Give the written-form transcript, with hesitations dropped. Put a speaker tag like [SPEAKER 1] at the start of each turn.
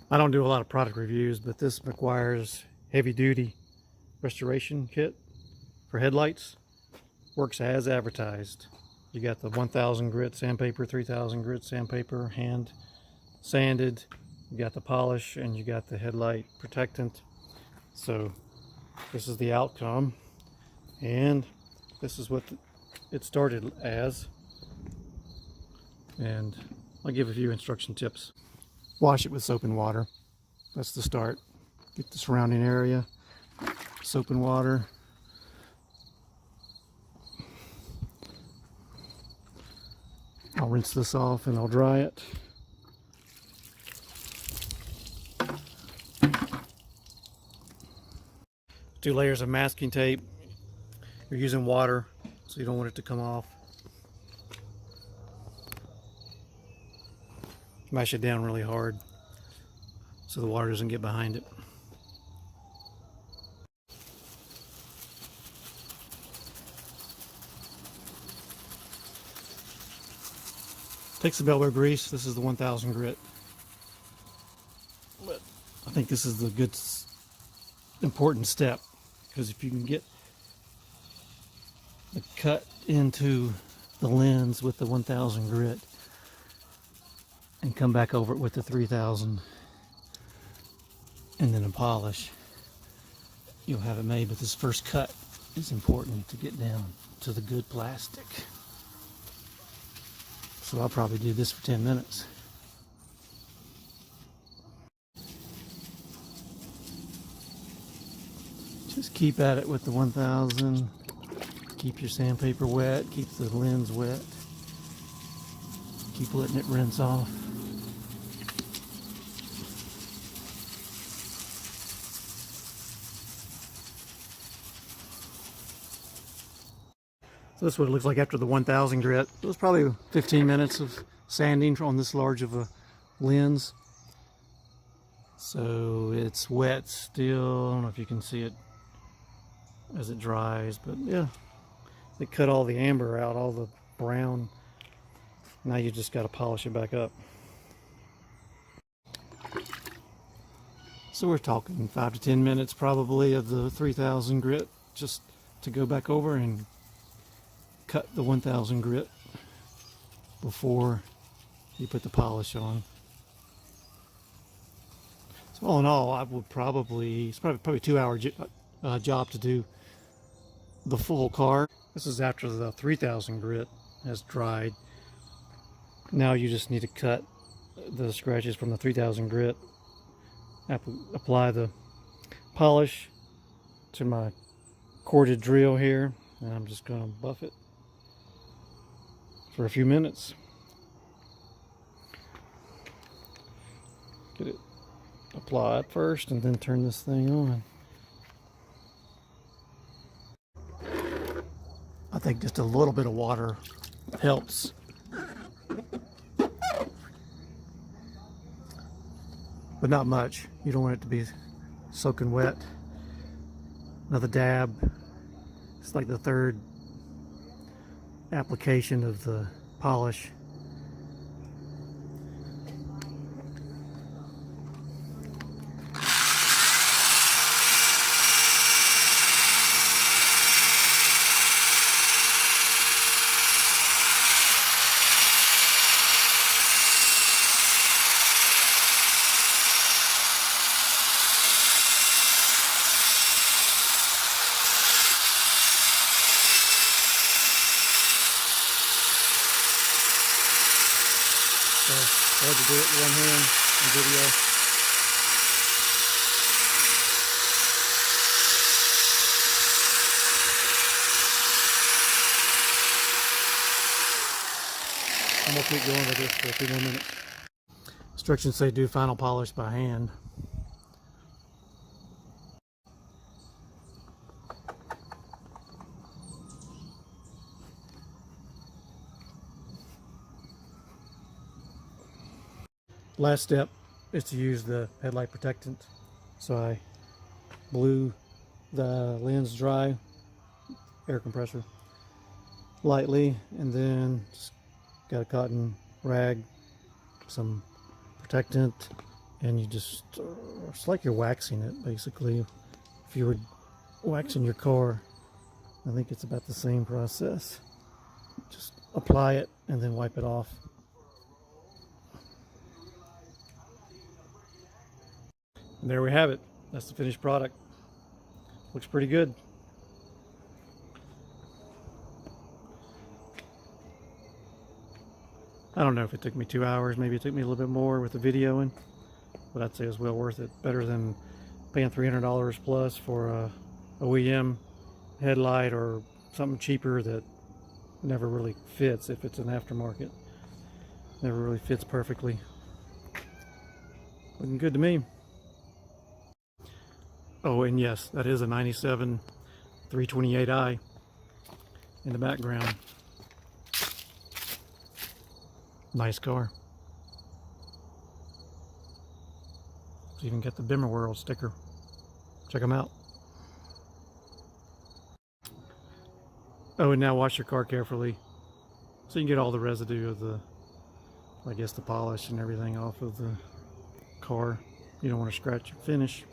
[SPEAKER 1] I don't do a lot of product reviews, but this requires heavy duty restoration kit for headlights. Works as advertised. You got the 1000 grit sandpaper, 3000 grit sandpaper, hand sanded. You got the polish, and you got the headlight protectant. So this is the outcome, and this is what it started as. And I'll give a few instruction tips. Wash it with soap and water. That's the start. Get the surrounding area, soap and water. I'll rinse this off and I'll dry it. Two layers of masking tape. You're using water, so you don't want it to come off. Mash it down really hard so the water doesn't get behind it. Take some elbow grease. This is the 1000 grit. But I think this is the good, important step, because if you can get the cut into the lens with the 1000 grit and come back over it with the 3000 and then a polish, you'll have it made. But this first cut is important to get down to the good plastic. So I'll probably do this for 10 minutes. Just keep at it with the 1000. Keep your sandpaper wet, keep the lens wet. Keep letting it rinse off. So this is what it looks like after the 1000 grit. It was probably 15 minutes of sanding on this large of a lens. So it's wet still. I don't know if you can see it as it dries, but yeah, they cut all the amber out, all the brown. Now you just got to polish it back up. So we're talking 5 to 10 minutes probably of the 3000 grit, just to go back over and cut the 1000 grit before you put the polish on. So all in all, I would probably, it's probably 2-hour job to do the full car. This is after the 3000 grit has dried. Now you just need to cut the scratches from the 3000 grit, apply the polish to my corded drill here, and I'm just going to buff it for a few minutes. Get it applied first and then turn this thing on. I think just a little bit of water helps. But not much. You don't want it to be soaking wet. Another dab. It's like the third application of the polish. So hard to do it with one hand in video. I'm gonna keep going with this for a few more minutes. Instructions say do final polish by hand. Last step is to use the headlight protectant. So I blew the lens dry, air compressor, lightly, and then just got a cotton rag, some protectant, and you just, it's like you're waxing it basically. If you were waxing your car, I think it's about the same process. Just apply it and then wipe it off. And there we have it. That's the finished product. Looks pretty good. I don't know if it took me 2 hours. Maybe it took me a little bit more with the videoing, but I'd say it's well worth it. Better than paying $300 plus for a OEM headlight or something cheaper that never really fits if it's an aftermarket. Never really fits perfectly. Looking good to me. Oh, and yes, that is a 97 328i in the background. Nice car. It's even got the Bimmer World sticker. Check them out. Oh, and now wash your car carefully so you can get all the residue of the, I guess, the polish and everything off of the car. You don't want to scratch your finish.